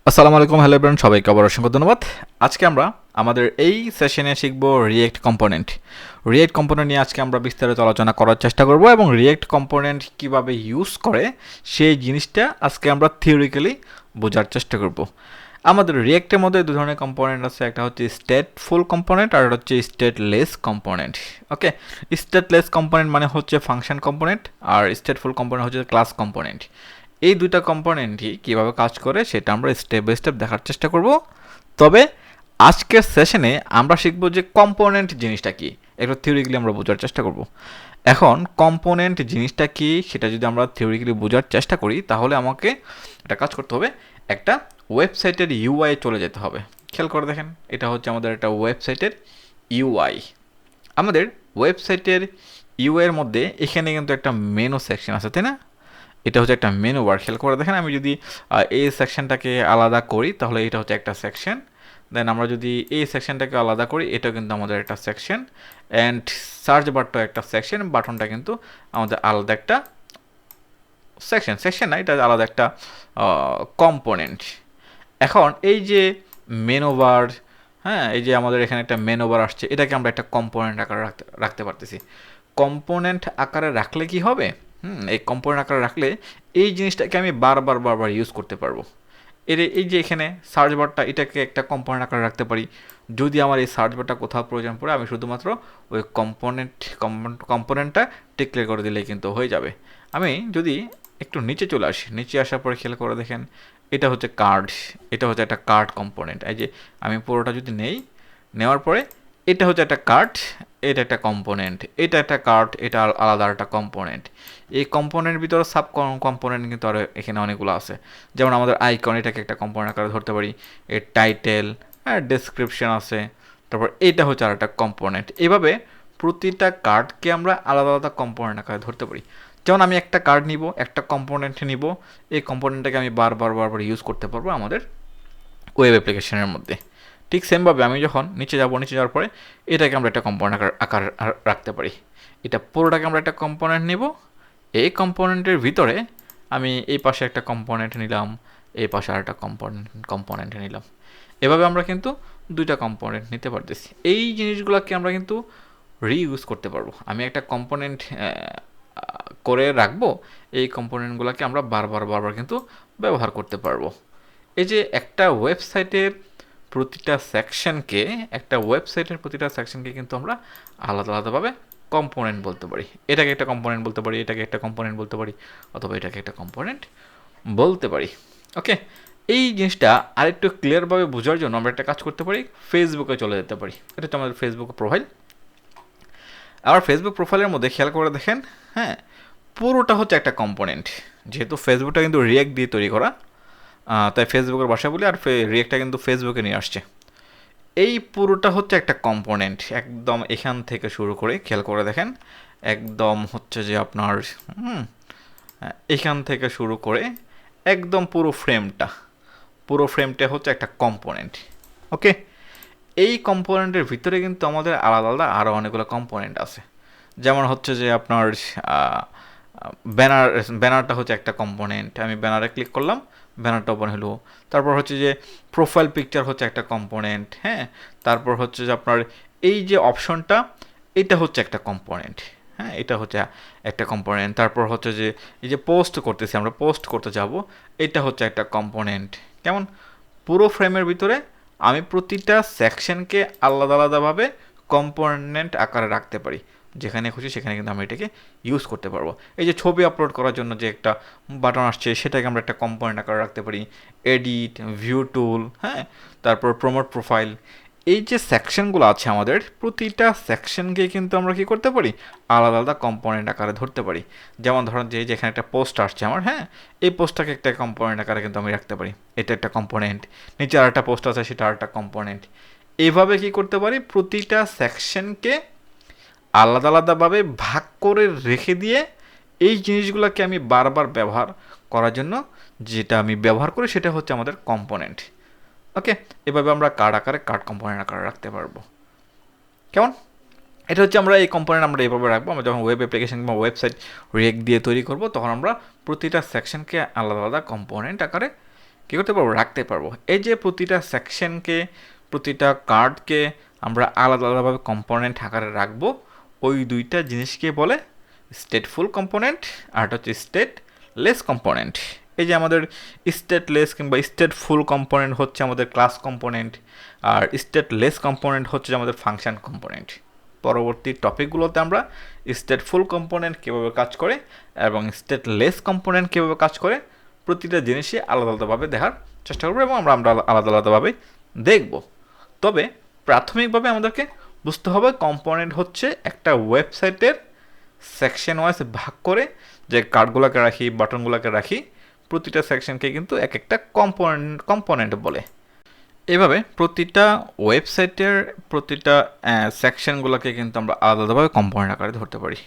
আসসালামু আলাইকুম, hello everyone, সবাইকে আবার অসংখ্য ধন্যবাদ। আজকে আমরা আমাদের এই সেশনে শিখব রিয়েক্ট কম্পোনেন্ট। রিয়েক্ট কম্পোনেন্ট নিয়ে আজকে আমরা বিস্তারিত আলোচনা করার চেষ্টা করব এবং রিয়েক্ট কম্পোনেন্ট কিভাবে ইউজ করে সেই জিনিসটা আজকে আমরা থিওরিক্যালি বোঝার চেষ্টা করব। আমাদের রিয়েক্টের মধ্যে দু ধরনের কম্পোনেন্ট আছে, একটা হচ্ছে স্টেটফুল কম্পোনেন্ট আর হচ্ছে স্টেটলেস কম্পোনেন্ট। ওকে, স্টেটলেস কম্পোনেন্ট মানে হচ্ছে ফাংশন কম্পোনেন্ট আর স্টেটফুল কম্পোনেন্ট হচ্ছে ক্লাস কম্পোনেন্ট। এই দুইটা কম্পোনেন্টই কীভাবে কাজ করে সেটা আমরা স্টেপ বাই স্টেপ দেখার চেষ্টা করব। তবে আজকের সেশনে আমরা শিখব যে কম্পোনেন্ট জিনিসটা কি, একটু থিওরিক্যালি আমরা বোঝার চেষ্টা করব। এখন কম্পোনেন্ট জিনিসটা কি সেটা যদি আমরা থিওরিক্যালি বোঝার চেষ্টা করি তাহলে আমাকে একটা কাজ করতে হবে, একটা ওয়েবসাইটের ইউআই চলে যেতে হবে। খেয়াল করে দেখেন, এটা হচ্ছে আমাদের একটা ওয়েবসাইটের ইউআই। আমাদের ওয়েবসাইটের ইউআইয়ের মধ্যে এখানে কিন্তু একটা মেনু সেকশন আছে, তাই না? এটা হচ্ছে একটা মেনু বার। খেয়াল করে দেখেন, আমি যদি এই সেকশনটাকে আলাদা করি তাহলে এটা হচ্ছে একটা সেকশন। দেন আমরা যদি এই সেকশনটাকে আলাদা করি এটা কিন্তু আমাদের একটা সেকশন। অ্যান্ড সার্চ বারটাও একটা সেকশন, বাটনটা কিন্তু আমাদের আলাদা একটা সেকশন। সেকশন না, এটা আলাদা একটা কম্পোনেন্ট। এখন এই যে মেনু বার, হ্যাঁ, এই যে আমাদের এখানে একটা মেনু বার আসছে, এটাকে আমরা একটা কম্পোনেন্ট আকারে রাখতে পারতেছি। কম্পোনেন্ট আকারে রাখলে কি হবে? এই কম্পোনেন্ট আকারে রাখলে এই জিনিসটাকে আমি বারবার ইউজ করতে পারবো। এই যে এখানে সার্চ বারটা, এটাকে একটা কম্পোনেন্ট আকারে রাখতে পারি। যদি আমার এই সার্চ বারটা কোথাও প্রয়োজন পড়ে আমি শুধুমাত্র ওই কম্পোনেন্টটা ডিক্লেয়ার করে দিলেই কিন্তু হয়ে যাবে। আমি যদি একটু নিচে চলে আসি, নিচে আসার পরে খেয়াল করে দেখেন, এটা হচ্ছে কার্ড, এটা হচ্ছে একটা কার্ড কম্পোনেন্ট। এই যে আমি পুরোটা যদি নেওয়ার পরে এটা হচ্ছে একটা কার্ড, এটা একটা কম্পোনেন্ট, এটা একটা কার্ড, এটা আলাদা একটা কম্পোনেন্ট। এই কম্পোনেন্টের ভিতরে সাব কম্পোনেন্ট কিন্তু আরও এখানে অনেকগুলো আছে। যেমন আমাদের আইকন, এটাকে একটা কম্পোনেন্ট আকারে ধরতে পারি। এর টাইটেল আর ডেসক্রিপশন আছে। তারপর এটা হচ্ছে আর একটা কম্পোনেন্ট। এভাবে প্রতিটা কার্ডকে আমরা আলাদা আলাদা কম্পোনেন্ট আকারে ধরতে পারি। যেমন আমি একটা কার্ড নিব, একটা কম্পোনেন্ট নিব, এই কম্পোনেন্টটাকে আমি বারবার ইউজ করতে পারবো আমাদের ওয়েব অ্যাপ্লিকেশনের মধ্যে। ঠিক সেমভাবে আমি যখন নিচে যাওয়ার পরে এটাকে আমরা একটা কম্পোনেন্ট আকার রাখতে পারি। এটা পুরোটাকে আমরা একটা কম্পোনেন্ট নিব, এই কম্পোনেন্টের ভিতরে আমি এই পাশে একটা কম্পোনেন্ট নিলাম, এই পাশে আর একটা কম্পোনেন্ট নিলাম। এভাবে আমরা কিন্তু দুইটা কম্পোনেন্ট নিতে পারতেছি। এই জিনিসগুলোকে আমরা কিন্তু রিইউজ করতে পারবো। আমি একটা কম্পোনেন্ট করে রাখবো, এই কম্পোনেন্টগুলোকে আমরা বারবার কিন্তু ব্যবহার করতে পারবো। এই যে একটা ওয়েবসাইটের প্রতিটা সেকশনকে কিন্তু আমরা আলাদাভাবে কম্পোনেন্ট বলতে পারি। এটাকে একটা কম্পোনেন্ট বলতে পারি, এটাকে একটা কম্পোনেন্ট বলতে পারি, অথবা এটাকে একটা কম্পোনেন্ট বলতে পারি। ওকে, এই জিনিসটা আরেকটু ক্লিয়ারভাবে বোঝার জন্য আমরা একটা কাজ করতে পারি, ফেসবুকে চলে যেতে পারি। এটা হচ্ছে আমাদের ফেসবুক প্রোফাইল। আমার ফেসবুক প্রোফাইলের মধ্যে খেয়াল করে দেখেন, হ্যাঁ, পুরোটা হচ্ছে একটা কম্পোনেন্ট। যেহেতু ফেসবুকটা কিন্তু রিয়েক্ট দিয়ে তৈরি করা, তাই ফেসবুকের ভাষা বলি, আর রিয়েক্টটা কিন্তু ফেসবুকে নিয়ে আসছে। এই পুরোটা হচ্ছে একটা কম্পোনেন্ট। একদম এখান থেকে শুরু করে খেয়াল করে দেখেন, একদম হচ্ছে যে আপনার এখান থেকে শুরু করে একদম পুরো ফ্রেমটা হচ্ছে একটা কম্পোনেন্ট। ওকে, এই কম্পোনেন্টের ভিতরে কিন্তু আমাদের আলাদা আলাদা আরও অনেকগুলো কম্পোনেন্ট আছে। যেমন হচ্ছে যে আপনার ব্যানারটা হচ্ছে একটা কম্পোনেন্ট। আমি ব্যানারে ক্লিক করলাম, ব্যানারটা ওপেন হলো। তারপর হচ্ছে যে প্রোফাইল পিকচার হচ্ছে একটা কম্পোনেন্ট, হ্যাঁ। তারপর হচ্ছে যে আপনার এই যে অপশনটা, এটা হচ্ছে একটা কম্পোনেন্ট, হ্যাঁ, এটা হচ্ছে একটা কম্পোনেন্ট। তারপর হচ্ছে যে এই যে পোস্ট করতেছি, আমরা পোস্ট করতে যাব, এটা হচ্ছে একটা কম্পোনেন্ট। কেমন পুরো ফ্রেমের ভিতরে আমি প্রতিটা সেকশনকে আলাদাভাবে কম্পোনেন্ট আকারে রাখতে পারি। যেখানে খুশি সেখানে কিন্তু আমরা এটাকে ইউজ করতে পারবো। এই যে ছবি আপলোড করার জন্য যে একটা বাটন আসছে, সেটাকে আমরা একটা কম্পোনেন্ট আকারে রাখতে পারি। এডিট, ভিউ টুল, হ্যাঁ, তারপর প্রমোট প্রোফাইল, এই যে সেকশনগুলো আছে আমাদের, প্রতিটা সেকশনকে কিন্তু আমরা কি করতে পারি, আলাদা আলাদা কম্পোনেন্ট আকারে ধরতে পারি। যেমন ধরেন যে যেখানে একটা পোস্ট আসছে আমার, হ্যাঁ, এই পোস্টটাকে একটা কম্পোনেন্ট আকারে কিন্তু আমি রাখতে পারি, এটা একটা কম্পোনেন্ট। নিচে আর একটা পোস্ট আছে, সেটা আর একটা কম্পোনেন্ট। এইভাবে কি করতে পারি, প্রতিটা সেকশনকে আলাদাভাবে ভাগ করে রেখে দিয়ে এই জিনিসগুলোকে আমি বারবার ব্যবহার করার জন্য যেটা আমি ব্যবহার করি সেটা হচ্ছে আমাদের কম্পোনেন্ট। ওকে, এভাবে আমরা কার্ড কম্পোনেন্ট আকারে রাখতে পারবো। কেমন? এটা হচ্ছে আমরা এই কম্পোনেন্ট আমরা এইভাবে রাখবো। আমরা যখন ওয়েব অ্যাপ্লিকেশন কিংবা ওয়েবসাইট রিয়েক্ট দিয়ে তৈরি করব, তখন আমরা প্রতিটা সেকশনকে আলাদা আলাদা কম্পোনেন্ট আকারে কী করতে পারবো, রাখতে পারবো। এই যে প্রতিটা সেকশনকে, প্রতিটা কার্ডকে আমরা আলাদা আলাদাভাবে কম্পোনেন্ট আকারে রাখবো, ওই দুইটা জিনিসকে বলে স্টেটফুল কম্পোনেন্ট, আর হচ্ছে স্টেটলেস কম্পোনেন্ট। এই যে আমাদের স্টেটলেস কিংবা স্টেটফুল কম্পোনেন্ট হচ্ছে আমাদের ক্লাস কম্পোনেন্ট, আর স্টেটলেস কম্পোনেন্ট হচ্ছে আমাদের ফাংশন কম্পোনেন্ট। পরবর্তী টপিকগুলোতে আমরা স্টেটফুল কম্পোনেন্ট কীভাবে কাজ করে এবং স্টেটলেস কম্পোনেন্ট কীভাবে কাজ করে প্রতিটা জিনিসই আলাদা আলাদাভাবে দেখার চেষ্টা করবো, এবং আমরা আলাদা আলাদাভাবে দেখব। তবে প্রাথমিকভাবে আমাদেরকে বুঝতে হবে কম্পোনেন্ট হচ্ছে একটা ওয়েবসাইটের সেকশন ওয়াইজ ভাগ করে যে কার্ডগুলোকে রাখি, বাটনগুলোকে রাখি, প্রতিটা সেকশনকে কিন্তু এক একটা কম্পোনেন্ট বলে। এভাবে প্রতিটা ওয়েবসাইটের প্রতিটা সেকশনগুলোকে কিন্তু আমরা আলাদাভাবে কম্পোনেন্ট আকারে ধরতে পারি।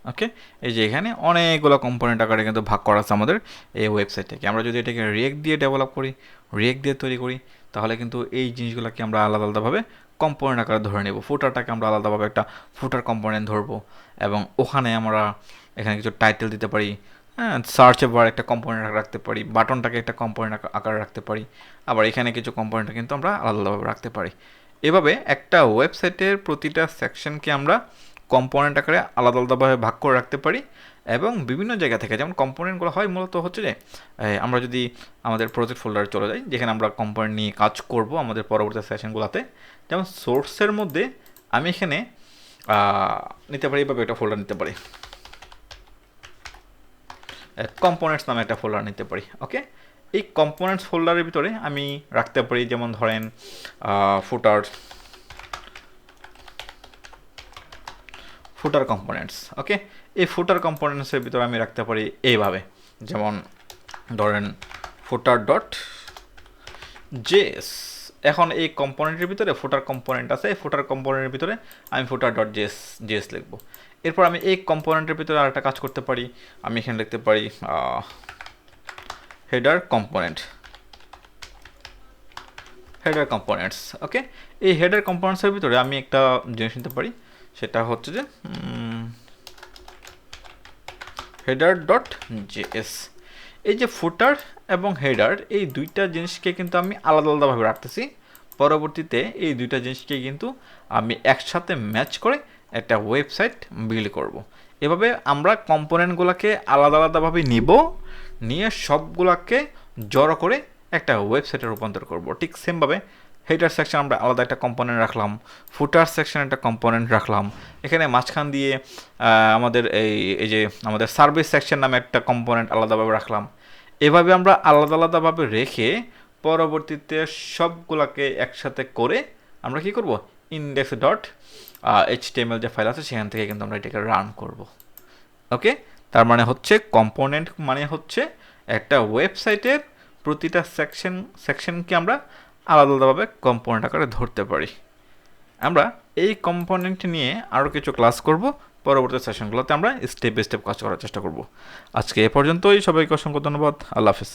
ওকে, এই যে এখানে অনেকগুলো কম্পোনেন্ট আকারে কিন্তু ভাগ করা আছে আমাদের এই ওয়েবসাইটটাকে। আমরা যদি এটাকে রিয়েক্ট দিয়ে ডেভেলপ করি, রিয়েক্ট দিয়ে তৈরি করি, তাহলে কিন্তু এই জিনিসগুলোকে আমরা আলাদা আলাদাভাবে কম্পোনেন্ট আকারে ধরে নেব। ফুটারটাকে আমরা আলাদাভাবে একটা ফুটার কম্পোনেন্ট ধরবো, এবং ওখানে আমরা এখানে কিছু টাইটেল দিতে পারি, হ্যাঁ, সার্চে বার একটা কম্পোনেন্ট রাখতে পারি, বাটনটাকে একটা কম্পোনেন্ট আকারে রাখতে পারি, আবার এখানে কিছু কম্পোনেন্ট কিন্তু আমরা আলাদাভাবে রাখতে পারি। এভাবে একটা ওয়েবসাইটের প্রতিটা সেকশনকে আমরা কম্পোনেন্ট আকারে আলাদা আলাদাভাবে ভাগ করে রাখতে পারি, এবং বিভিন্ন জায়গা থেকে, যেমন কম্পোনেন্টগুলো হয় মূলত হচ্ছে যে আমরা যদি আমাদের প্রজেক্ট ফোল্ডারে চলে যাই, যেখানে আমরা কম্পোনেন্ট নিয়ে কাজ করব আমাদের পরবর্তী সেশনগুলোতে, যেমন সোর্সের মধ্যে আমি এখানে নিতে পারি, এভাবে একটা ফোল্ডার নিতে পারি, কম্পোনেন্টস নামে একটা ফোল্ডার নিতে পারি। ওকে, এই কম্পোনেন্টস ফোল্ডারের ভিতরে আমি রাখতে পারি, যেমন ধরেন ফুটার কম্পোনেন্টস। ওকে, এই ফুটার কম্পোনেন্টসের ভিতরে আমি রাখতে পারি এইভাবে, যেমন ধরেন ফুটার ডট জেএস। এখন এই কম্পোনেন্টের ভিতরে ফুটার কম্পোনেন্ট আছে, এই ফুটার কম্পোনেন্টের ভিতরে আমি ফুটার ডট জেএস লিখবো। এরপর আমি এই কম্পোনেন্টের ভিতরে আরেকটা কাজ করতে পারি, আমি এখানে লিখতে পারি হেডার কম্পোনেন্টস। ওকে, এই হেডার কম্পোনেন্টসের ভিতরে আমি একটা জিনিস নিতে পারি, সেটা হচ্ছে যে হেডার ডট জেএস। এই যে ফুটার এবং হেডার, এই দুইটা জিনিসকে কিন্তু আমি আলাদা আলাদাভাবে রাখতেছি। পরবর্তীতে এই দুইটা জিনিসকে কিন্তু আমি একসাথে ম্যাচ করে একটা ওয়েবসাইট বিল্ড করব। এভাবে আমরা কম্পোনেন্টগুলোকে আলাদা আলাদাভাবে নিয়ে সবগুলোকে জড়ো করে একটা ওয়েবসাইটে রূপান্তর করব। ঠিক সেমভাবে হেডার সেকশন আমরা আলাদা একটা কম্পোনেন্ট রাখলাম, ফুটার সেকশন একটা কম্পোনেন্ট রাখলাম, এখানে মাঝখান দিয়ে আমাদের এই যে আমাদের সার্ভিস সেকশন নামে একটা কম্পোনেন্ট আলাদাভাবে রাখলাম। এভাবে আমরা আলাদা আলাদাভাবে রেখে পরবর্তীতে সবগুলোকে একসাথে করে আমরা কি করব, ইন্ডেক্স ডট এইচটিএমএল যে ফাইল আছে সেখান থেকে কিন্তু আমরা এটাকে রান করব। ওকে, তার মানে হচ্ছে কম্পোনেন্ট মানে হচ্ছে একটা ওয়েবসাইটের প্রতিটা সেকশনকে আমরা আলাদা আলাদাভাবে কম্পোনেন্ট আকারে ধরতে পারি। আমরা এই কম্পোনেন্ট নিয়ে আরও কিছু ক্লাস করব, পরবর্তী সেশনগুলোতে আমরা স্টেপ বাই স্টেপ কাজ করার চেষ্টা করব। আজকে এ পর্যন্তই, সবাইকে অসংখ্য ধন্যবাদ, আল্লাহ হাফেজ।